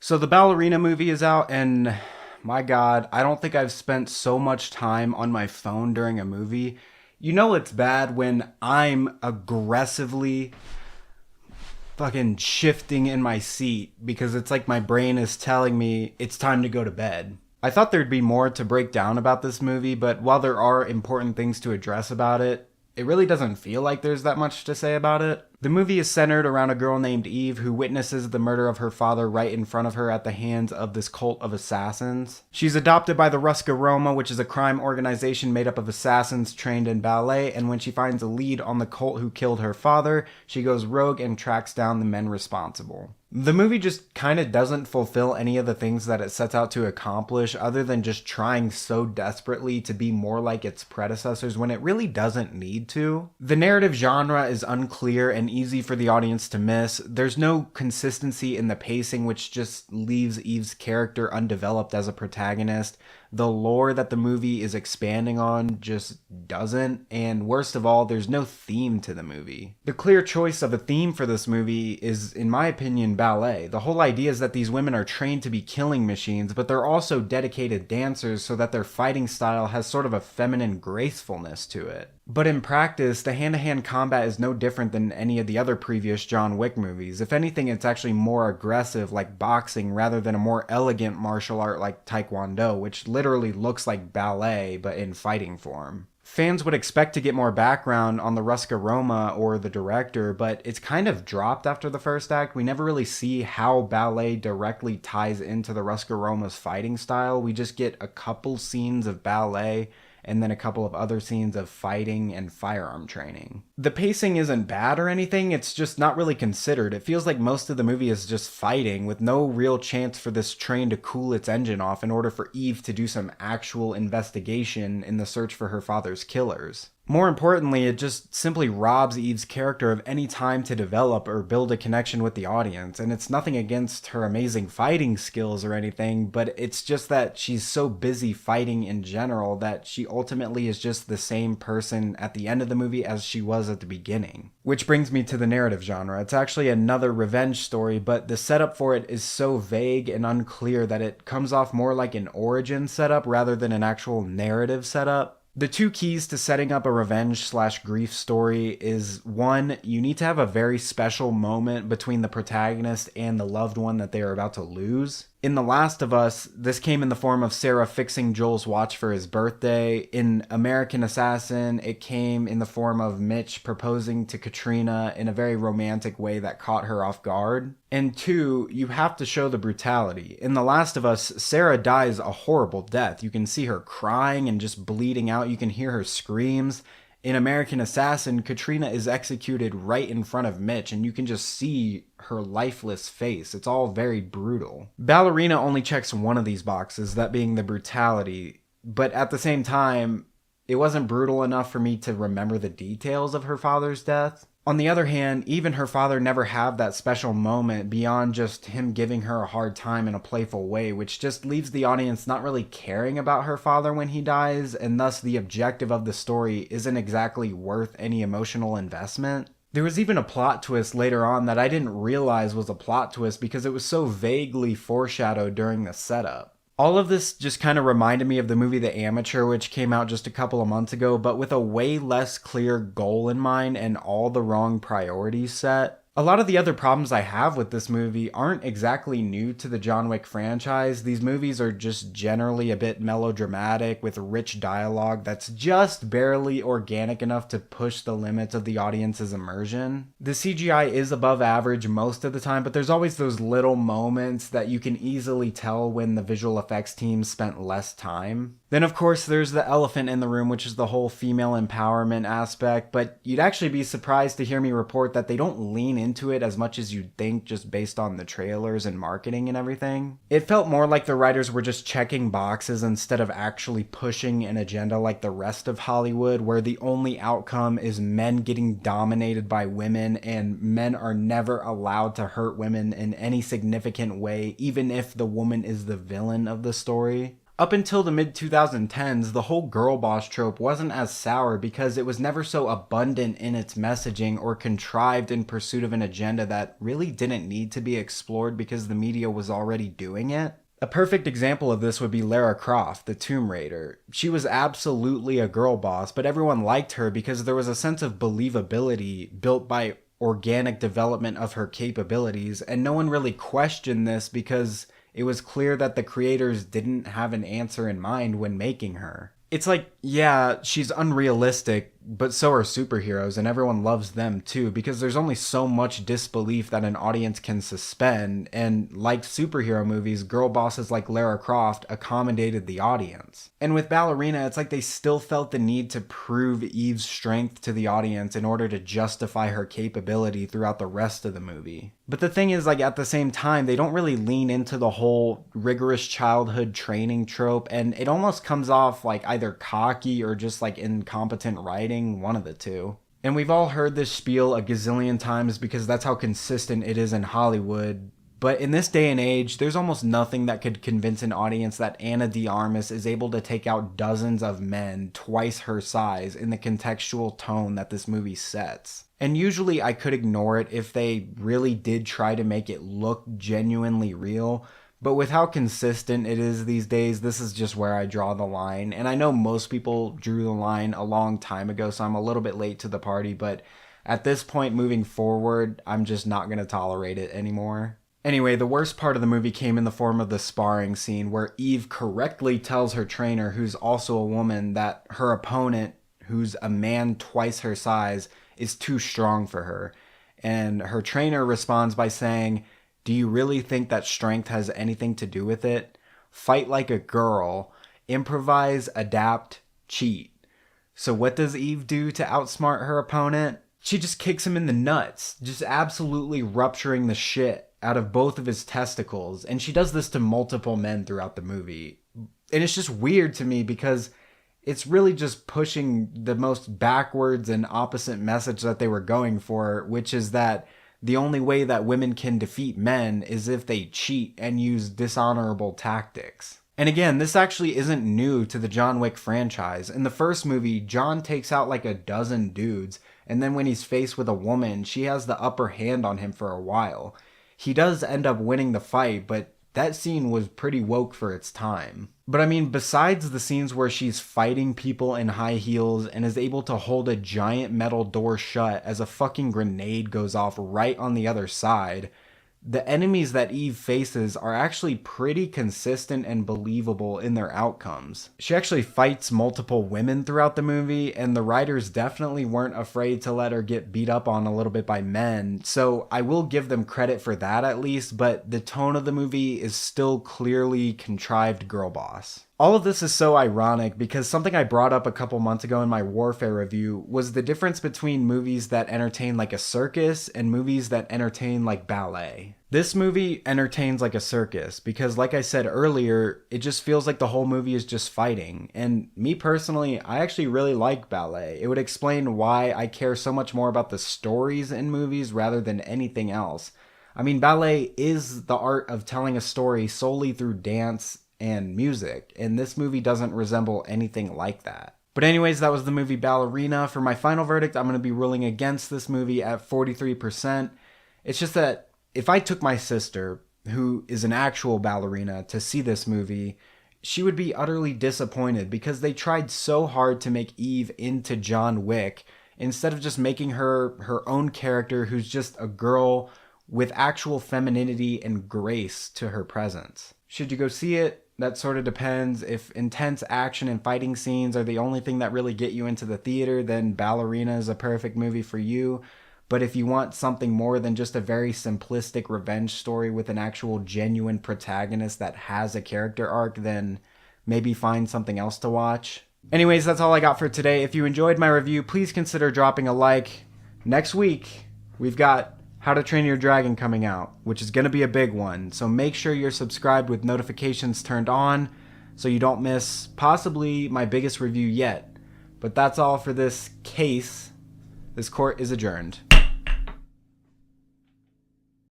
So the Ballerina movie is out, and my God, I don't think I've spent so much time on my phone during a movie. You know it's bad when I'm aggressively fucking shifting in my seat because it's like my brain is telling me it's time to go to bed. I thought there'd be more to break down about this movie, but while there are important things to address about it, it really doesn't feel like there's that much to say about it. The movie is centered around a girl named Eve who witnesses the murder of her father right in front of her at the hands of this cult of assassins. She's adopted by the Roma, which is a crime organization made up of assassins trained in ballet, and when she finds a lead on the cult who killed her father, she goes rogue and tracks down the men responsible. The movie just kind of doesn't fulfill any of the things that it sets out to accomplish other than just trying so desperately to be more like its predecessors when it really doesn't need to. The narrative genre is unclear and easy for the audience to miss. There's no consistency in the pacing, which just leaves Eve's character undeveloped as a protagonist. The lore that the movie is expanding on just doesn't, and worst of all, there's no theme to the movie. The clear choice of a theme for this movie is, in my opinion, ballet. The whole idea is that these women are trained to be killing machines, but they're also dedicated dancers so that their fighting style has sort of a feminine gracefulness to it. But in practice, the hand-to-hand combat is no different than any of the other previous John Wick movies. If anything, it's actually more aggressive like boxing rather than a more elegant martial art like Taekwondo, which literally looks like ballet but in fighting form. Fans would expect to get more background on the Roma or the director, but it's kind of dropped after the first act. We never really see how ballet directly ties into the Roma's fighting style. We just get a couple scenes of ballet and then a couple of other scenes of fighting and firearm training. The pacing isn't bad or anything, it's just not really considered. It feels like most of the movie is just fighting, with no real chance for this train to cool its engine off in order for Eve to do some actual investigation in the search for her father's killers. More importantly, it just simply robs Eve's character of any time to develop or build a connection with the audience, and it's nothing against her amazing fighting skills or anything, but it's just that she's so busy fighting in general that she ultimately is just the same person at the end of the movie as she was at the beginning. Which brings me to the narrative genre. It's actually another revenge story, but the setup for it is so vague and unclear that it comes off more like an origin setup rather than an actual narrative setup. The two keys to setting up a revenge/grief story is, one, you need to have a very special moment between the protagonist and the loved one that they are about to lose. In The Last of Us, this came in the form of Sarah fixing Joel's watch for his birthday. In American Assassin, it came in the form of Mitch proposing to Katrina in a very romantic way that caught her off guard. And two, you have to show the brutality. In The Last of Us, Sarah dies a horrible death. You can see her crying and just bleeding out. You can hear her screams. In American Assassin, Katrina is executed right in front of Mitch, and you can just see her lifeless face. It's all very brutal. Ballerina only checks one of these boxes, that being the brutality, but at the same time, it wasn't brutal enough for me to remember the details of her father's death. On the other hand, even her father never had that special moment beyond just him giving her a hard time in a playful way, which just leaves the audience not really caring about her father when he dies, and thus the objective of the story isn't exactly worth any emotional investment. There was even a plot twist later on that I didn't realize was a plot twist because it was so vaguely foreshadowed during the setup. All of this just kind of reminded me of the movie The Amateur, which came out just a couple of months ago, but with a way less clear goal in mind and all the wrong priorities set. A lot of the other problems I have with this movie aren't exactly new to the John Wick franchise. These movies are just generally a bit melodramatic with rich dialogue that's just barely organic enough to push the limits of the audience's immersion. The CGI is above average most of the time, but there's always those little moments that you can easily tell when the visual effects team spent less time. Then, of course, there's the elephant in the room, which is the whole female empowerment aspect, but you'd actually be surprised to hear me report that they don't lean into it as much as you'd think just based on the trailers and marketing and everything. It felt more like the writers were just checking boxes instead of actually pushing an agenda like the rest of Hollywood, where the only outcome is men getting dominated by women and men are never allowed to hurt women in any significant way, even if the woman is the villain of the story. Up until the mid 2010s, the whole girl boss trope wasn't as sour because it was never so abundant in its messaging or contrived in pursuit of an agenda that really didn't need to be explored because the media was already doing it. A perfect example of this would be Lara Croft, the Tomb Raider. She was absolutely a girl boss, but everyone liked her because there was a sense of believability built by organic development of her capabilities, and no one really questioned this because it was clear that the creators didn't have an answer in mind when making her. It's like, yeah, she's unrealistic, but so are superheroes, and everyone loves them too, because there's only so much disbelief that an audience can suspend, and like superhero movies, girl bosses like Lara Croft accommodated the audience. And with Ballerina, it's like they still felt the need to prove Eve's strength to the audience in order to justify her capability throughout the rest of the movie. But the thing is, like, at the same time, they don't really lean into the whole rigorous childhood training trope, and it almost comes off like either cocky or just like incompetent writing, one of the two. And we've all heard this spiel a gazillion times because that's how consistent it is in Hollywood. But in this day and age, there's almost nothing that could convince an audience that Ana de Armas is able to take out dozens of men twice her size in the contextual tone that this movie sets. And usually I could ignore it if they really did try to make it look genuinely real, but with how consistent it is these days, this is just where I draw the line. And I know most people drew the line a long time ago, so I'm a little bit late to the party, but at this point moving forward, I'm just not going to tolerate it anymore. Anyway, the worst part of the movie came in the form of the sparring scene where Eve correctly tells her trainer, who's also a woman, that her opponent, who's a man twice her size, is too strong for her. And her trainer responds by saying, "Do you really think that strength has anything to do with it? Fight like a girl, improvise, adapt, cheat." So what does Eve do to outsmart her opponent? She just kicks him in the nuts, just absolutely rupturing the shit out of both of his testicles. And she does this to multiple men throughout the movie. And it's just weird to me because it's really just pushing the most backwards and opposite message that they were going for, which is that the only way that women can defeat men is if they cheat and use dishonorable tactics. And again, this actually isn't new to the John Wick franchise. In the first movie, John takes out like a dozen dudes, and then when he's faced with a woman, she has the upper hand on him for a while. He does end up winning the fight, but that scene was pretty woke for its time. But I mean, besides the scenes where she's fighting people in high heels and is able to hold a giant metal door shut as a fucking grenade goes off right on the other side, the enemies that Eve faces are actually pretty consistent and believable in their outcomes. She actually fights multiple women throughout the movie, and the writers definitely weren't afraid to let her get beat up on a little bit by men, so I will give them credit for that at least, but the tone of the movie is still clearly contrived girl boss. All of this is so ironic because something I brought up a couple months ago in my Warfare review was the difference between movies that entertain like a circus and movies that entertain like ballet. This movie entertains like a circus because, like I said earlier, it just feels like the whole movie is just fighting. And me personally, I actually really like ballet. It would explain why I care so much more about the stories in movies rather than anything else. I mean, ballet is the art of telling a story solely through dance and music, and this movie doesn't resemble anything like that. But anyways, that was the movie Ballerina. For my final verdict, I'm going to be ruling against this movie at 43%. It's just that if I took my sister, who is an actual ballerina, to see this movie, she would be utterly disappointed because they tried so hard to make Eve into John Wick instead of just making her her own character who's just a girl with actual femininity and grace to her presence. Should you go see it? That sort of depends. If intense action and fighting scenes are the only thing that really get you into the theater, then Ballerina is a perfect movie for you. But if you want something more than just a very simplistic revenge story with an actual genuine protagonist that has a character arc, then maybe find something else to watch. Anyways, that's all I got for today. If you enjoyed my review, please consider dropping a like. Next week, we've got How to Train Your Dragon coming out, which is going to be a big one. So make sure you're subscribed with notifications turned on so you don't miss possibly my biggest review yet. But that's all for this case. This court is adjourned.